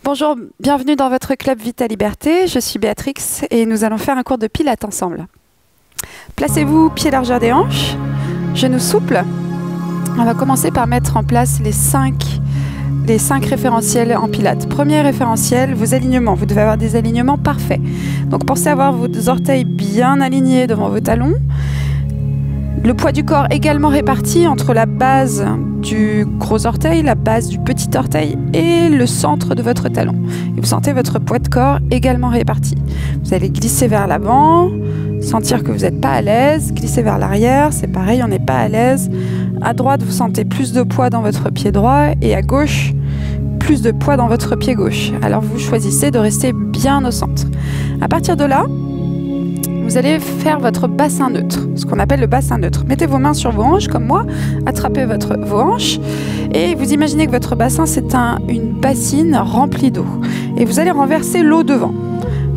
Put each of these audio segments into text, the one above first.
Bonjour, bienvenue dans votre club Vita Liberté. Je suis Béatrix et nous allons faire un cours de pilates ensemble. Placez-vous pieds largeur des hanches, genoux souples. On va commencer par mettre en place les cinq référentiels en pilates. Premier référentiel, vos alignements. Vous devez avoir des alignements parfaits. Donc pensez à avoir vos orteils bien alignés devant vos talons. Le poids du corps également réparti entre la base du gros orteil, la base du petit orteil et le centre de votre talon. Et vous sentez votre poids de corps également réparti. Vous allez glisser vers l'avant, sentir que vous n'êtes pas à l'aise, glisser vers l'arrière, c'est pareil, on n'est pas à l'aise. À droite, vous sentez plus de poids dans votre pied droit et à gauche, plus de poids dans votre pied gauche. Alors vous choisissez de rester bien au centre. À partir de là, vous allez faire votre bassin neutre, ce qu'on appelle le bassin neutre. Mettez vos mains sur vos hanches, comme moi, attrapez vos hanches, et vous imaginez que votre bassin, c'est une bassine remplie d'eau. Et vous allez renverser l'eau devant.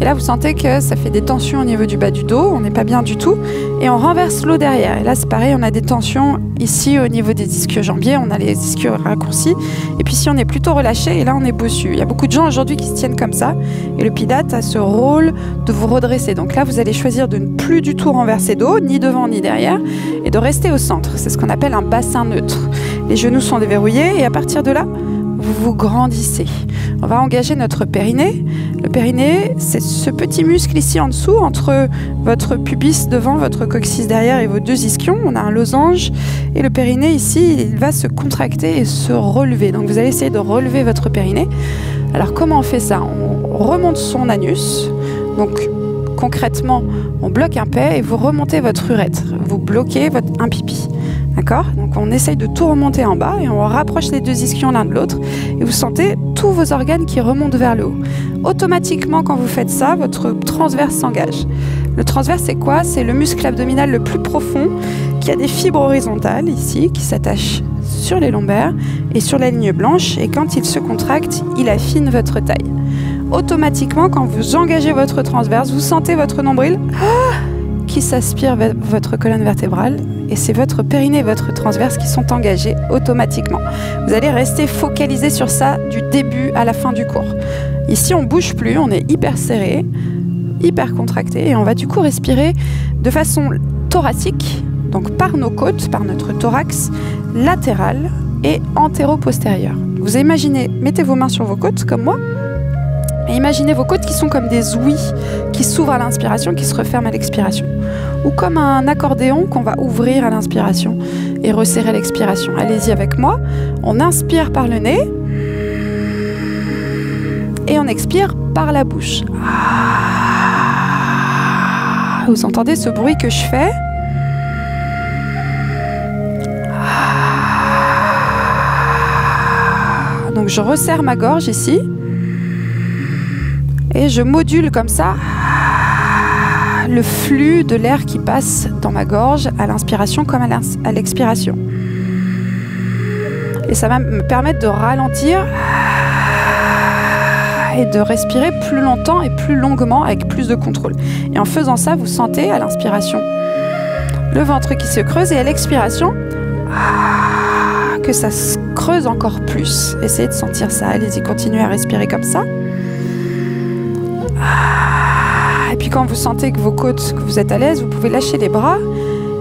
Et là, vous sentez que ça fait des tensions au niveau du bas du dos, on n'est pas bien du tout, et on renverse l'eau derrière. Et là, c'est pareil, on a des tensions ici au niveau des ischio-jambiers, on a les ischios raccourcis, et puis si on est plutôt relâché, et là, on est bossu. Il y a beaucoup de gens aujourd'hui qui se tiennent comme ça, et le pilate a ce rôle de vous redresser. Donc là, vous allez choisir de ne plus du tout renverser d'eau, ni devant ni derrière, et de rester au centre. C'est ce qu'on appelle un bassin neutre. Les genoux sont déverrouillés, et à partir de là, vous vous grandissez. On va engager notre périnée. Le périnée, c'est ce petit muscle ici en dessous, entre votre pubis devant, votre coccyx derrière et vos deux ischions. On a un losange. Et le périnée ici, il va se contracter et se relever. Donc vous allez essayer de relever votre périnée. Alors comment on fait ça? On remonte son anus. Donc concrètement, on bloque un pet et vous remontez votre urètre. Vous bloquez un pipi. D'accord? Donc on essaye de tout remonter en bas et on rapproche les deux ischions l'un de l'autre et vous sentez tous vos organes qui remontent vers le haut. Automatiquement, quand vous faites ça, votre transverse s'engage. Le transverse, c'est quoi? C'est le muscle abdominal le plus profond qui a des fibres horizontales ici qui s'attachent sur les lombaires et sur la ligne blanche, et quand il se contracte, il affine votre taille. Automatiquement, quand vous engagez votre transverse, vous sentez votre nombril qui s'aspire vers votre colonne vertébrale, et c'est votre périnée et votre transverse qui sont engagés automatiquement. Vous allez rester focalisé sur ça du début à la fin du cours. Ici, on ne bouge plus, on est hyper serré, hyper contracté, et on va du coup respirer de façon thoracique, donc par nos côtes, par notre thorax, latéral et antéro-postérieur. Vous imaginez, mettez vos mains sur vos côtes, comme moi, et imaginez vos côtes qui sont comme des ouïes qui s'ouvrent à l'inspiration, qui se referment à l'expiration. Ou comme un accordéon qu'on va ouvrir à l'inspiration et resserrer à l'expiration. Allez-y avec moi. On inspire par le nez et on expire par la bouche. Vous entendez ce bruit que je fais? Donc je resserre ma gorge ici. Et je module comme ça le flux de l'air qui passe dans ma gorge à l'inspiration comme à l'expiration. Et ça va me permettre de ralentir et de respirer plus longtemps et plus longuement avec plus de contrôle. Et en faisant ça, vous sentez à l'inspiration le ventre qui se creuse et à l'expiration que ça se creuse encore plus. Essayez de sentir ça. Allez-y, continuez à respirer comme ça. Et puis quand vous sentez que vos côtes, que vous êtes à l'aise, vous pouvez lâcher les bras.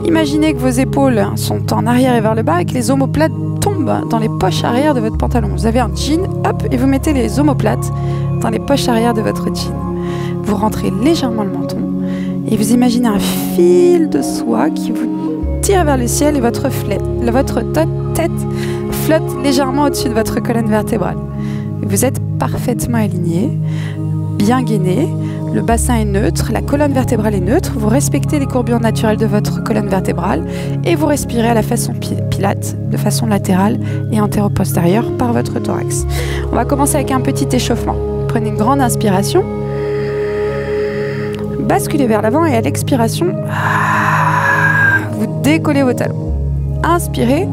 Imaginez que vos épaules sont en arrière et vers le bas et que les omoplates tombent dans les poches arrière de votre pantalon. Vous avez un jean, hop, et vous mettez les omoplates dans les poches arrière de votre jean. Vous rentrez légèrement le menton et vous imaginez un fil de soie qui vous tire vers le ciel et votre tête flotte légèrement au-dessus de votre colonne vertébrale. Vous êtes parfaitement aligné, bien gainé. Le bassin est neutre, la colonne vertébrale est neutre, vous respectez les courbures naturelles de votre colonne vertébrale et vous respirez à la façon pilate, de façon latérale et antéro-postérieure par votre thorax. On va commencer avec un petit échauffement. Prenez une grande inspiration, basculez vers l'avant et à l'expiration, vous décollez vos talons. Inspirez,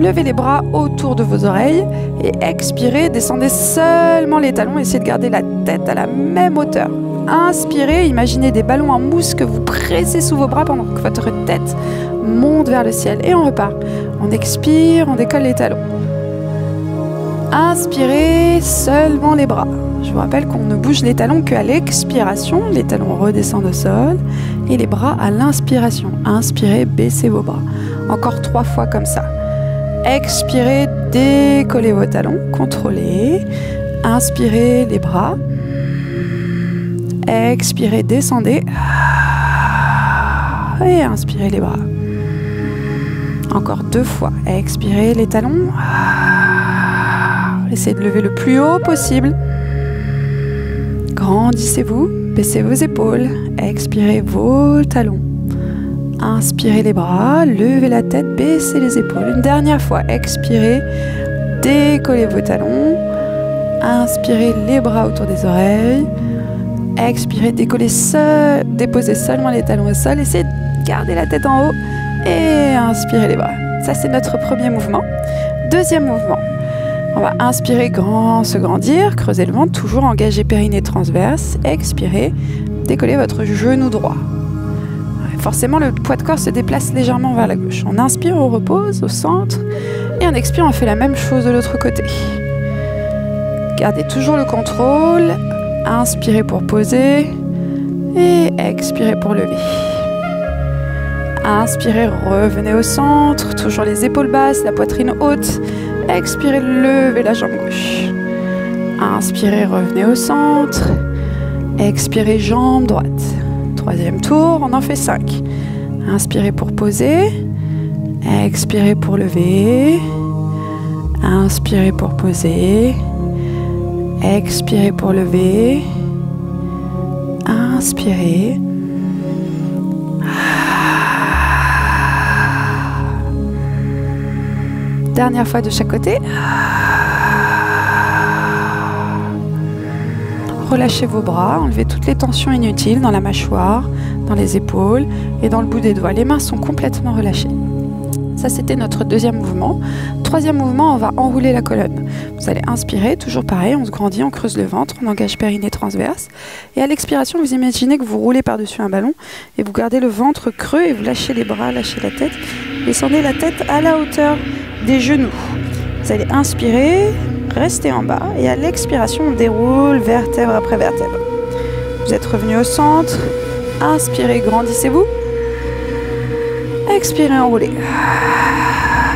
levez les bras autour de vos oreilles et expirez, descendez seulement les talons, essayez de garder la tête à la même hauteur. Inspirez, imaginez des ballons en mousse que vous pressez sous vos bras pendant que votre tête monte vers le ciel. Et on repart. On expire, on décolle les talons. Inspirez seulement les bras. Je vous rappelle qu'on ne bouge les talons qu'à l'expiration. Les talons redescendent au sol et les bras à l'inspiration. Inspirez, baissez vos bras. Encore 3 fois comme ça. Expirez, décollez vos talons, contrôlez. Inspirez les bras. Expirez, descendez. Et inspirez les bras. Encore 2 fois. Expirez les talons. Essayez de lever le plus haut possible. Grandissez-vous, baissez vos épaules, expirez vos talons. Inspirez les bras, levez la tête, baissez les épaules. Une dernière fois, expirez, décollez vos talons. Inspirez les bras autour des oreilles. Expirez, décollez déposez seulement les talons au sol. Essayez de garder la tête en haut et inspirez les bras. Ça, c'est notre premier mouvement. Deuxième mouvement. On va inspirer, se grandir, creuser le ventre, toujours engager périnée transverse. Expirez, décollez votre genou droit. Forcément, le poids de corps se déplace légèrement vers la gauche. On inspire, on repose au centre. Et on expire, on fait la même chose de l'autre côté. Gardez toujours le contrôle. Inspirez pour poser. Et expirez pour lever. Inspirez, revenez au centre. Toujours les épaules basses, la poitrine haute. Expirez, levez la jambe gauche. Inspirez, revenez au centre. Expirez, jambe droite. Troisième tour, on en fait 5. Inspirez pour poser. Expirez pour lever. Inspirez pour poser. Expirez pour lever. Inspirez. Dernière fois de chaque côté. Relâchez vos bras, enlevez toutes les tensions inutiles dans la mâchoire, dans les épaules et dans le bout des doigts. Les mains sont complètement relâchées. Ça, c'était notre deuxième mouvement. Troisième mouvement, on va enrouler la colonne. Vous allez inspirer, toujours pareil, on se grandit, on creuse le ventre, on engage périnée transverse. Et à l'expiration, vous imaginez que vous roulez par-dessus un ballon et vous gardez le ventre creux et vous lâchez les bras, lâchez la tête. Descendez la tête à la hauteur des genoux. Vous allez inspirer, rester en bas et à l'expiration, on déroule vertèbre après vertèbre. Vous êtes revenu au centre. Inspirez, grandissez-vous. Expirez, enroulez.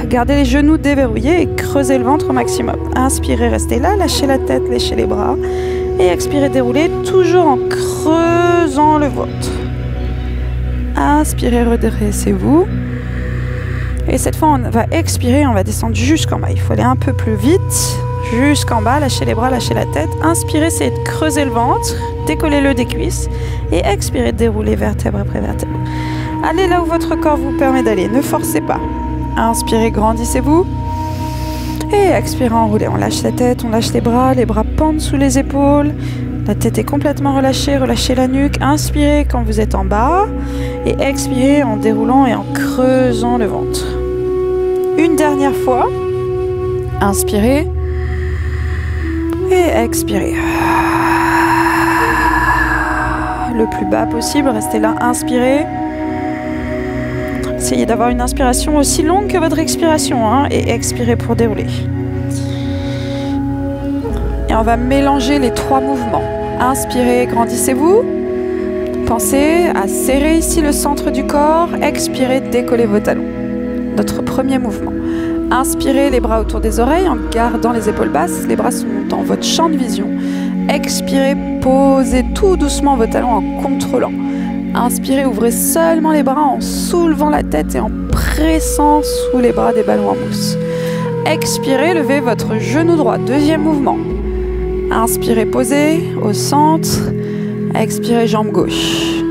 Gardez les genoux déverrouillés et creusez le ventre au maximum. Inspirez, restez là, lâchez la tête, lâchez les bras. Et expirez, déroulez, toujours en creusant le ventre. Inspirez, redressez-vous. Et cette fois, on va expirer, on va descendre jusqu'en bas. Il faut aller un peu plus vite, jusqu'en bas, lâchez les bras, lâchez la tête. Inspirez, c'est de creuser le ventre, décollez-le des cuisses. Et expirez, déroulez vertèbre après vertèbre. Allez là où votre corps vous permet d'aller, ne forcez pas. Inspirez, grandissez-vous. Et expirez, enroulez. On lâche la tête, on lâche les bras pendent sous les épaules. La tête est complètement relâchée, relâchez la nuque. Inspirez quand vous êtes en bas. Et expirez en déroulant et en creusant le ventre. Une dernière fois. Inspirez. Et expirez. Le plus bas possible, restez là, inspirez. Essayez d'avoir une inspiration aussi longue que votre expiration, hein, et expirez pour dérouler. Et on va mélanger les 3 mouvements. Inspirez, grandissez-vous. Pensez à serrer ici le centre du corps. Expirez, décollez vos talons. Notre premier mouvement. Inspirez les bras autour des oreilles en gardant les épaules basses. Les bras sont dans votre champ de vision. Expirez, posez tout doucement vos talons en contrôlant. Inspirez, ouvrez seulement les bras en soulevant la tête et en pressant sous les bras des ballons en mousse. Expirez, levez votre genou droit. Deuxième mouvement. Inspirez, posez au centre. Expirez, jambe gauche.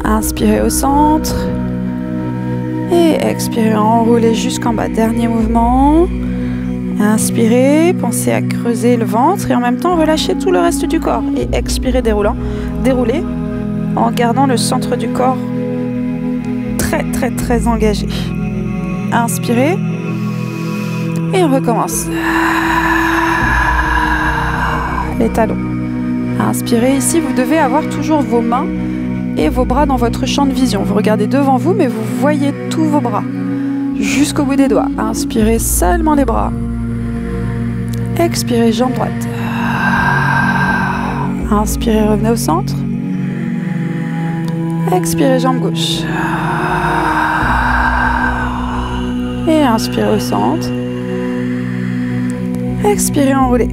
Inspirez au centre. Et expirez, enroulez jusqu'en bas. Dernier mouvement. Inspirez, pensez à creuser le ventre et en même temps relâchez tout le reste du corps. Et expirez, déroulez en gardant le centre du corps très engagé. Inspirez et on recommence. Les talons. Inspirez, ici vous devez avoir toujours vos mains et vos bras dans votre champ de vision. Vous regardez devant vous mais vous voyez tous vos bras jusqu'au bout des doigts. Inspirez seulement les bras. Expirez, jambe droite. Inspirez, revenez au centre. Expirez, jambe gauche. Et inspirez au centre. Expirez, enroulez.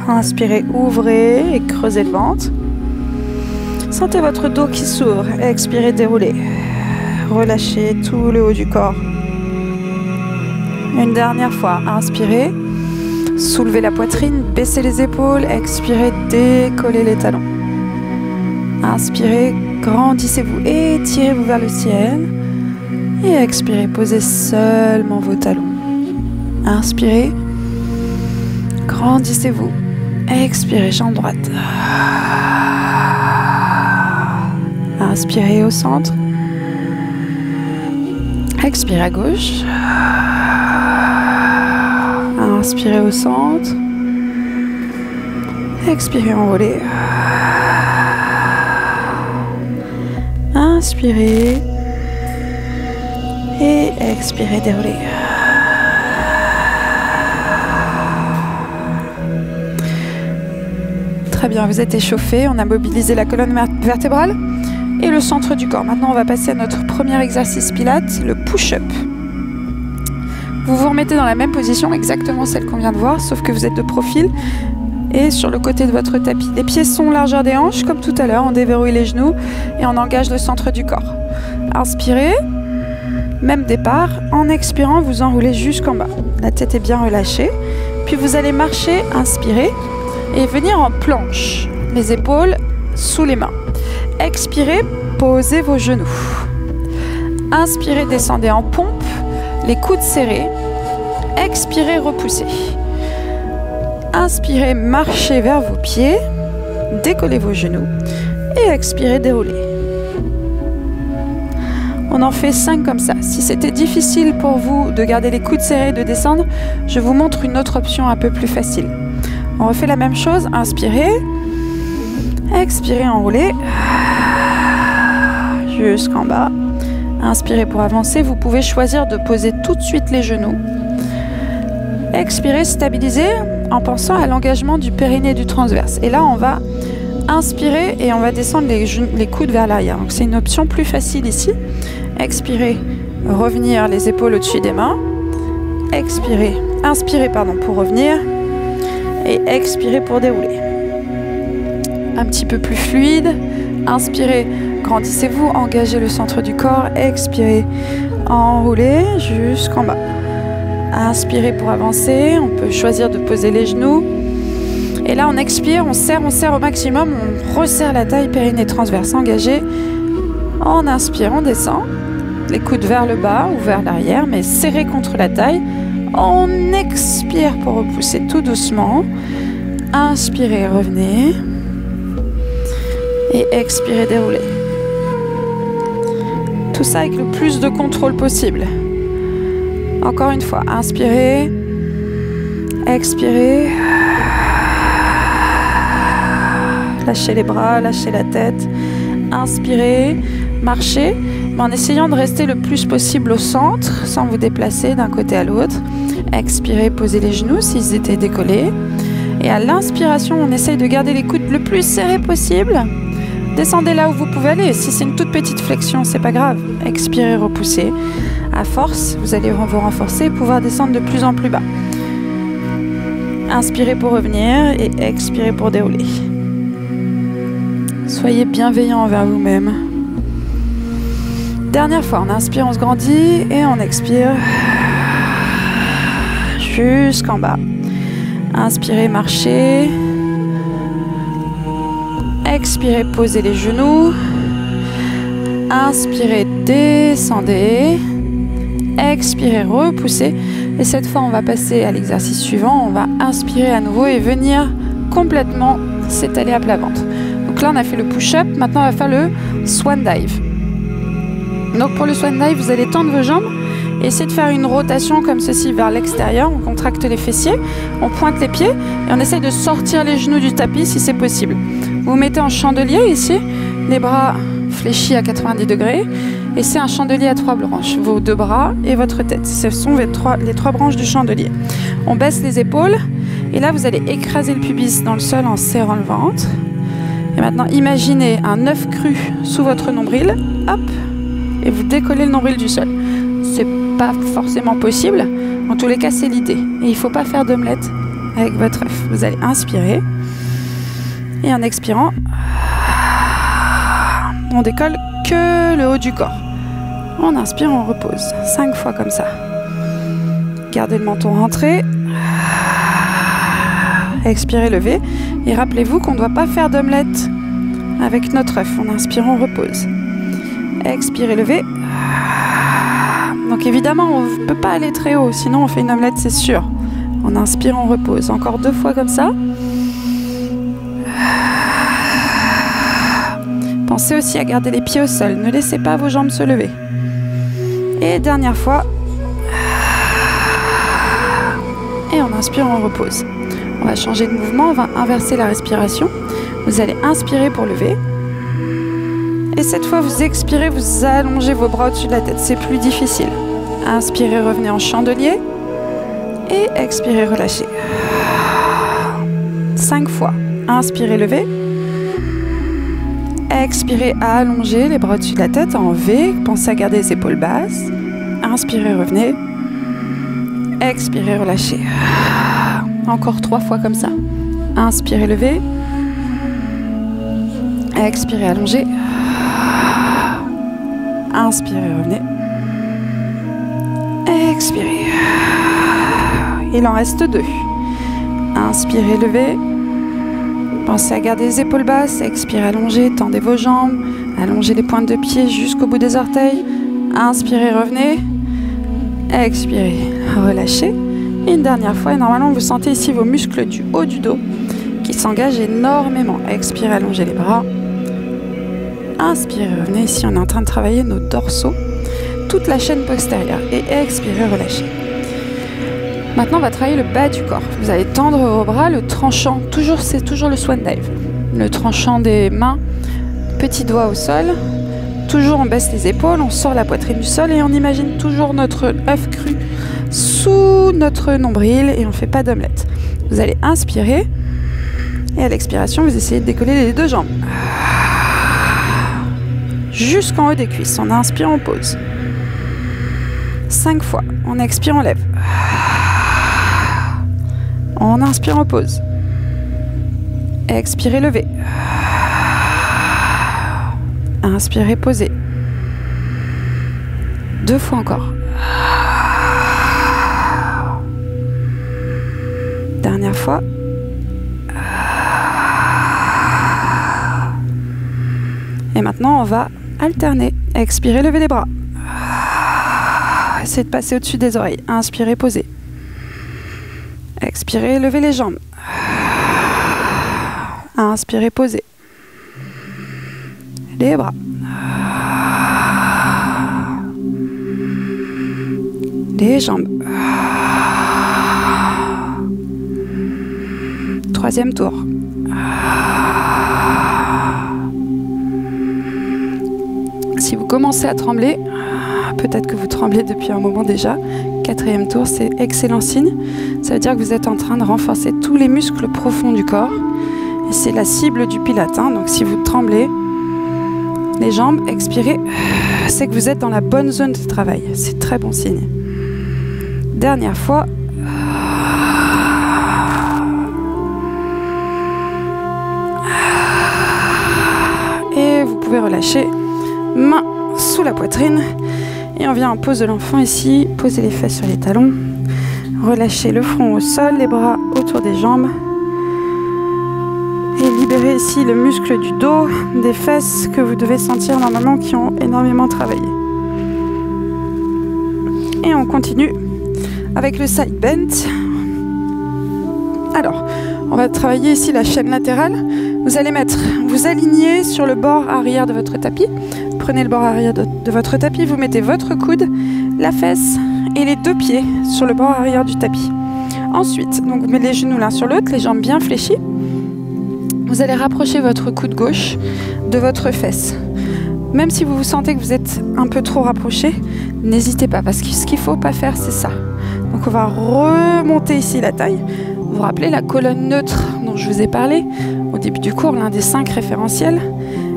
Inspirez, ouvrez et creusez le ventre. Sentez votre dos qui s'ouvre. Expirez, déroulez. Relâchez tout le haut du corps. Une dernière fois. Inspirez. Soulevez la poitrine, baissez les épaules. Expirez, décollez les talons. Inspirez, grandissez-vous, étirez-vous vers le ciel. Et expirez, posez seulement vos talons. Inspirez, grandissez-vous. Expirez, jambe droite. Inspirez au centre. Expirez à gauche. Inspirez au centre. Expirez, enroulez. Inspirez. Et expirez, déroulez. Très bien, vous êtes échauffé. On a mobilisé la colonne vertébrale et le centre du corps. Maintenant, on va passer à notre premier exercice pilates, le push-up. Vous vous remettez dans la même position, exactement celle qu'on vient de voir, sauf que vous êtes de profil et sur le côté de votre tapis. Les pieds sont largeur des hanches, comme tout à l'heure. On déverrouille les genoux et on engage le centre du corps. Inspirez, même départ. En expirant, vous enroulez jusqu'en bas. La tête est bien relâchée. Puis vous allez marcher, inspirer et venir en planche. Les épaules sous les mains. Expirez, posez vos genoux. Inspirez, descendez en pompe. Les coudes serrés. Expirez, repoussez. Inspirez, marchez vers vos pieds. Décollez vos genoux. Et expirez, déroulez. On en fait 5 comme ça. Si c'était difficile pour vous de garder les coudes serrés et de descendre, je vous montre une autre option un peu plus facile. On refait la même chose. Inspirez. Expirez, enroulez. Jusqu'en bas. Inspirez pour avancer. Vous pouvez choisir de poser tout de suite les genoux. Expirez, stabilisez en pensant à l'engagement du périnée et du transverse. Et là, on va inspirer et on va descendre les coudes vers l'arrière. Donc, c'est une option plus facile ici. Expirez, revenir les épaules au-dessus des mains. Expirez, inspirez pour revenir. Et expirez pour dérouler. Un petit peu plus fluide. Inspirez, grandissez-vous, engagez le centre du corps. Expirez, enroulez jusqu'en bas. Inspirez pour avancer. On peut choisir de poser les genoux. Et là, on expire, on serre au maximum. On resserre la taille, périnée transverse engagé. On inspire, on descend. Les coudes vers le bas ou vers l'arrière, mais serrés contre la taille. On expire pour repousser tout doucement. Inspirez, revenez. Et expirez, déroulez. Tout ça avec le plus de contrôle possible. Encore une fois, inspirez. Expirez. Lâchez les bras, lâchez la tête. Inspirez, marchez, mais en essayant de rester le plus possible au centre, sans vous déplacer d'un côté à l'autre. Expirez, posez les genoux s'ils étaient décollés. Et à l'inspiration, on essaye de garder les coudes le plus serrés possible. Descendez là où vous pouvez aller. Si c'est une toute petite flexion, c'est pas grave. Expirez, repoussez. À force, vous allez vous renforcer et pouvoir descendre de plus en plus bas. Inspirez pour revenir et expirez pour dérouler. Soyez bienveillant envers vous-même. Dernière fois, on inspire, on se grandit et on expire jusqu'en bas. Inspirez, marchez. Expirez, posez les genoux. Inspirez, descendez. Expirez, repoussez. Et cette fois, on va passer à l'exercice suivant. On va inspirer à nouveau et venir complètement s'étaler à plat ventre. Donc là, on a fait le push-up. Maintenant, on va faire le swan dive. Donc pour le swan dive, vous allez tendre vos jambes et essayer de faire une rotation comme ceci vers l'extérieur. On contracte les fessiers, on pointe les pieds et on essaye de sortir les genoux du tapis si c'est possible. Vous vous mettez en chandelier ici, les bras fléchis à 90 degrés Et c'est un chandelier à 3 branches. Vos 2 bras et votre tête. Ce sont les 3 branches du chandelier. On baisse les épaules. Et là, vous allez écraser le pubis dans le sol en serrant le ventre. Et maintenant, imaginez un œuf cru sous votre nombril. Hop. Et vous décollez le nombril du sol. C'est pas forcément possible. En tous les cas, c'est l'idée. Et il ne faut pas faire d'omelette avec votre œuf. Vous allez inspirer. Et en expirant, on décolle que le haut du corps. On inspire, on repose. 5 fois comme ça. Gardez le menton rentré. Expirez, levez. Et rappelez-vous qu'on ne doit pas faire d'omelette avec notre œuf. On inspire, on repose. Expirez, levez. Donc évidemment, on ne peut pas aller très haut, sinon on fait une omelette, c'est sûr. On inspire, on repose. Encore 2 fois comme ça. Pensez aussi à garder les pieds au sol. Ne laissez pas vos jambes se lever. Et dernière fois. Et on inspire, on repose. On va changer de mouvement, on va inverser la respiration. Vous allez inspirer pour lever. Et cette fois, vous expirez, vous allongez vos bras au-dessus de la tête. C'est plus difficile. Inspirez, revenez en chandelier. Et expirez, relâchez. 5 fois. Inspirez, levez. Expirez, allongez les bras au-dessus de la tête en V. Pensez à garder les épaules basses. Inspirez, revenez. Expirez, relâchez. Encore 3 fois comme ça. Inspirez, levez. Expirez, allongez. Inspirez, revenez. Expirez. Il en reste 2. Inspirez, levez. Pensez à garder les épaules basses. Expirez, allongez. Tendez vos jambes. Allongez les pointes de pied jusqu'au bout des orteils. Inspirez, revenez. Expirez, relâchez. Et une dernière fois. Et normalement, vous sentez ici vos muscles du haut du dos qui s'engagent énormément. Expirez, allongez les bras. Inspirez, revenez. Ici, on est en train de travailler nos dorsaux, toute la chaîne postérieure. Et expirez, relâchez. Maintenant, on va travailler le bas du corps. Vous allez tendre vos bras, le tranchant. C'est toujours le swan dive. Le tranchant des mains, petit doigt au sol. Toujours, on baisse les épaules, on sort la poitrine du sol et on imagine toujours notre œuf cru sous notre nombril et on ne fait pas d'omelette. Vous allez inspirer et à l'expiration, vous essayez de décoller les 2 jambes. Jusqu'en haut des cuisses. On inspire, on pose. 5 fois. On expire, on lève. On inspire, on pose. Expirez, levez. Inspirez, posez. 2 fois encore. Dernière fois. Et maintenant, on va alterner. Expirez, levez les bras. Essayez de passer au-dessus des oreilles. Inspirez, posez. Expirez, levez les jambes. Inspirez, posez. Les bras. Les jambes. 3e tour. Si vous commencez à trembler, peut-être que vous tremblez depuis un moment déjà. 4e tour, c'est excellent signe. Ça veut dire que vous êtes en train de renforcer tous les muscles profonds du corps. Et c'est la cible du pilate. Donc si vous tremblez, les jambes, expirez, c'est que vous êtes dans la bonne zone de travail. C'est très bon signe. Dernière fois. Et vous pouvez relâcher. Main sous la poitrine. Et on vient en pose de l'enfant ici. Posez les fesses sur les talons. Relâchez le front au sol, les bras autour des jambes. Et libérez ici le muscle du dos, des fesses que vous devez sentir normalement qui ont énormément travaillé. Et on continue avec le side bend. Alors, on va travailler ici la chaîne latérale. Vous allez vous aligner sur le bord arrière de votre tapis. Prenez le bord arrière de votre tapis, vous mettez votre coude, la fesse et les 2 pieds sur le bord arrière du tapis. Ensuite, donc vous mettez les genoux l'un sur l'autre, les jambes bien fléchies. Vous allez rapprocher votre coude gauche de votre fesse. Même si vous vous sentez que vous êtes un peu trop rapproché, n'hésitez pas, parce que ce qu'il ne faut pas faire, c'est ça. Donc on va remonter ici la taille. Vous vous rappelez la colonne neutre dont je vous ai parlé au début du cours, l'un des 5 référentiels.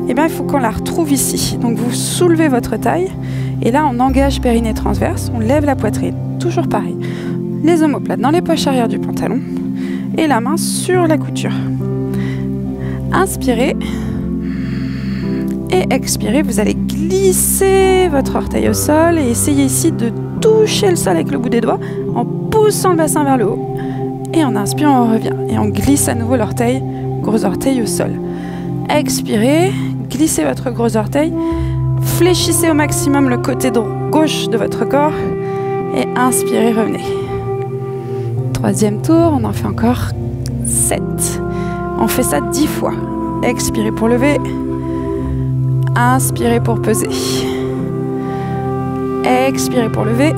Eh bien, il faut qu'on la retrouve ici. Donc vous soulevez votre taille, et là on engage périnée transverse, on lève la poitrine. Toujours pareil. Les omoplates dans les poches arrière du pantalon, et la main sur la couture. Inspirez. Et expirez, vous allez glisser votre orteil au sol et essayez ici de toucher le sol avec le bout des doigts en poussant le bassin vers le haut. Et en inspirant, on revient. Et on glisse à nouveau l'orteil, gros orteil au sol. Expirez, glissez votre gros orteil, fléchissez au maximum le côté gauche de votre corps et inspirez, revenez. 3e tour, on en fait encore 7. On fait ça 10 fois. Expirez pour lever. Inspirez pour peser. Expirez pour lever.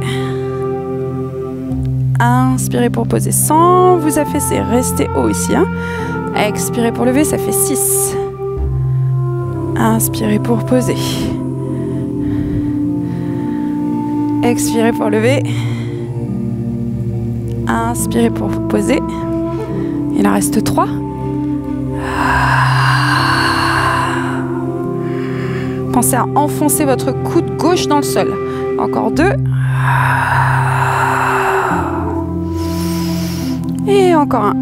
Inspirez pour poser sans vous affaisser. Restez haut ici. Hein. Expirez pour lever, ça fait 6. Inspirez pour poser. Expirez pour lever. Inspirez pour poser. Il en reste 3. Pensez à enfoncer votre coude gauche dans le sol. Encore 2. Et encore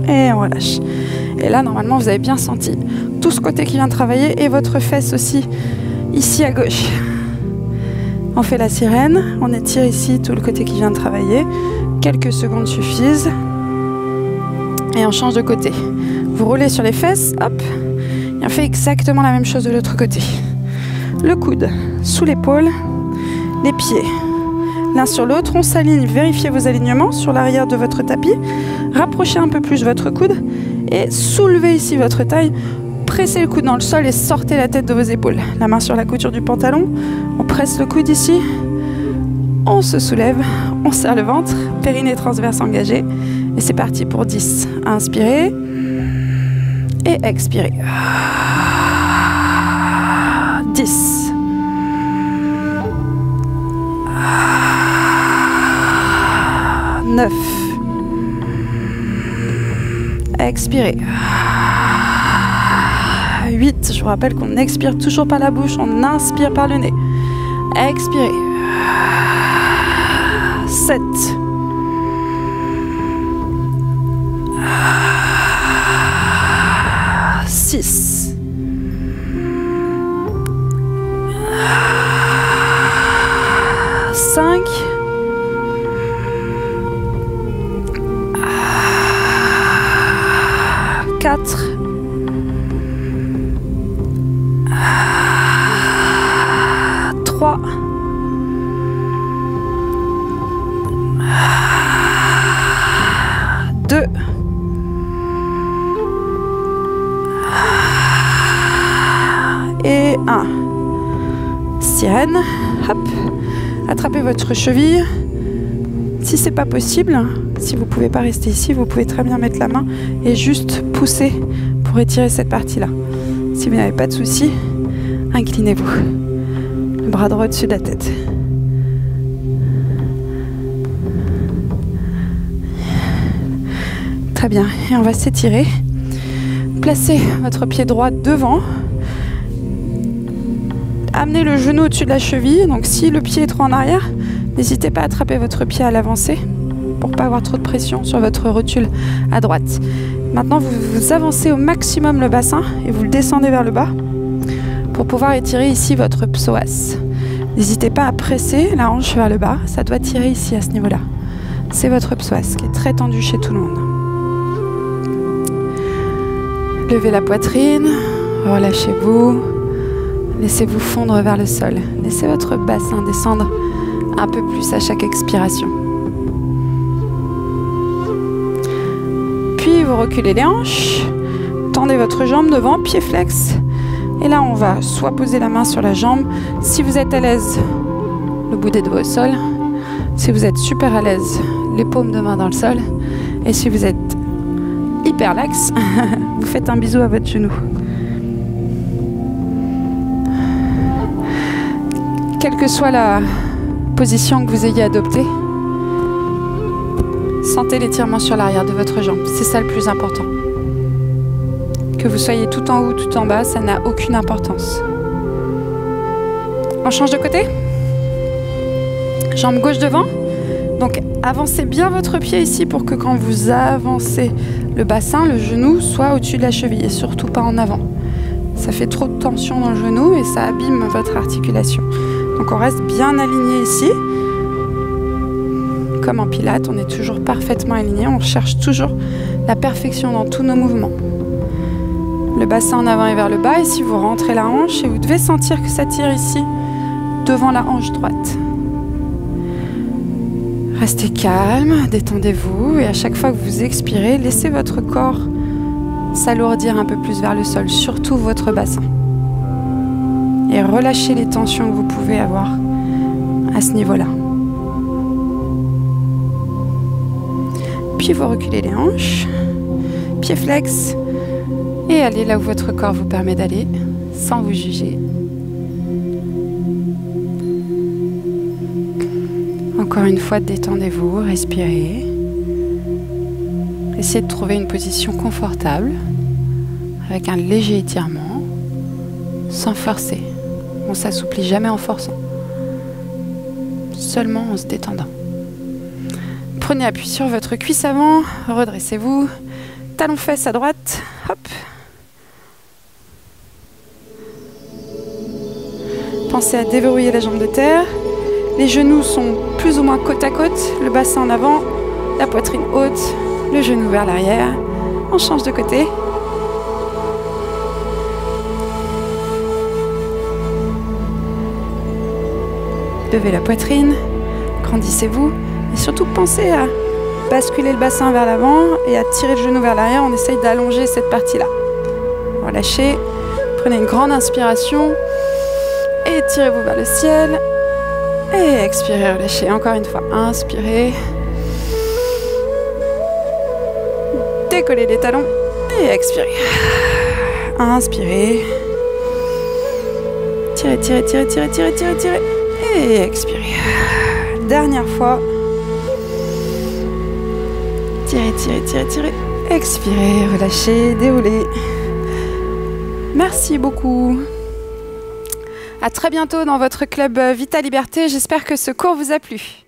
1. Et on relâche. Et là, normalement, vous avez bien senti tout ce côté qui vient de travailler et votre fesse aussi, ici à gauche. On fait la sirène. On étire ici tout le côté qui vient de travailler. Quelques secondes suffisent. Et on change de côté. Vous roulez sur les fesses, hop, et on fait exactement la même chose de l'autre côté. Le coude sous l'épaule, les pieds l'un sur l'autre, on s'aligne, vérifiez vos alignements sur l'arrière de votre tapis, rapprochez un peu plus votre coude et soulevez ici votre taille, pressez le coude dans le sol et sortez la tête de vos épaules. La main sur la couture du pantalon, on presse le coude ici, on se soulève, on serre le ventre, périnée transverse engagée. Et c'est parti pour 10. Inspirez et expirez. 10. 9. Expirez. 8. Je vous rappelle qu'on expire toujours par la bouche, on inspire par le nez. Expirez. 7. 6. 5. 4. 3. 2. 1. Sirène, hop, attrapez votre cheville. Si c'est pas possible, si vous pouvez pas rester ici, vous pouvez très bien mettre la main et juste pousser pour étirer cette partie-là. Si vous n'avez pas de souci, inclinez-vous. Le bras droit au-dessus de la tête. Très bien, et on va s'étirer. Placez votre pied droit devant. Amenez le genou au-dessus de la cheville. Donc si le pied est trop en arrière, n'hésitez pas à attraper votre pied à l'avancée pour ne pas avoir trop de pression sur votre rotule à droite. Maintenant, vous avancez au maximum le bassin et vous le descendez vers le bas pour pouvoir étirer ici votre psoas. N'hésitez pas à presser la hanche vers le bas. Ça doit tirer ici à ce niveau-là. C'est votre psoas qui est très tendu chez tout le monde. Levez la poitrine, relâchez-vous. Laissez-vous fondre vers le sol. Laissez votre bassin descendre un peu plus à chaque expiration. Puis vous reculez les hanches, tendez votre jambe devant, pied flex. Et là, on va soit poser la main sur la jambe. Si vous êtes à l'aise, le bout des doigts au sol. Si vous êtes super à l'aise, les paumes de main dans le sol. Et si vous êtes hyper lax, vous faites un bisou à votre genou. quelle que soit la position que vous ayez adoptée, sentez l'étirement sur l'arrière de votre jambe. C'est ça le plus important. Que vous soyez tout en haut, tout en bas, ça n'a aucune importance. On change de côté. Jambe gauche devant. Donc avancez bien votre pied ici pour que quand vous avancez le bassin, le genou soit au-dessus de la cheville et surtout pas en avant. Ça fait trop de tension dans le genou et ça abîme votre articulation. Donc on reste bien aligné ici. Comme en pilates, on est toujours parfaitement aligné. On cherche toujours la perfection dans tous nos mouvements. Le bassin en avant et vers le bas. Ici, vous rentrez la hanche et vous devez sentir que ça tire ici, devant la hanche droite. Restez calme, détendez-vous et à chaque fois que vous expirez, laissez votre corps s'alourdir un peu plus vers le sol, surtout votre bassin. Et relâchez les tensions que vous pouvez avoir à ce niveau-là. Puis vous reculez les hanches, pieds flex, et allez là où votre corps vous permet d'aller, sans vous juger. Encore une fois, détendez-vous, respirez. Essayez de trouver une position confortable, avec un léger étirement, sans forcer. On ne s'assouplit jamais en forçant, seulement en se détendant. Prenez appui sur votre cuisse avant, redressez-vous, talon fesse à droite, hop. Pensez à déverrouiller la jambe de terre. Les genoux sont plus ou moins côte à côte, le bassin en avant, la poitrine haute, le genou vers l'arrière. On change de côté. Levez la poitrine, grandissez-vous et surtout pensez à basculer le bassin vers l'avant et à tirer le genou vers l'arrière. On essaye d'allonger cette partie-là. Relâchez, prenez une grande inspiration, étirez-vous vers le ciel et expirez, relâchez. Encore une fois, inspirez, décollez les talons et expirez. Inspirez, tirez, tirez, tirez, tirez, tirez, tirez, tirez. Et expirez. Dernière fois. Tirez, tirez, tirez, tirez. Expirez, relâchez, déroulez. Merci beaucoup. À très bientôt dans votre club Vita Liberté. J'espère que ce cours vous a plu.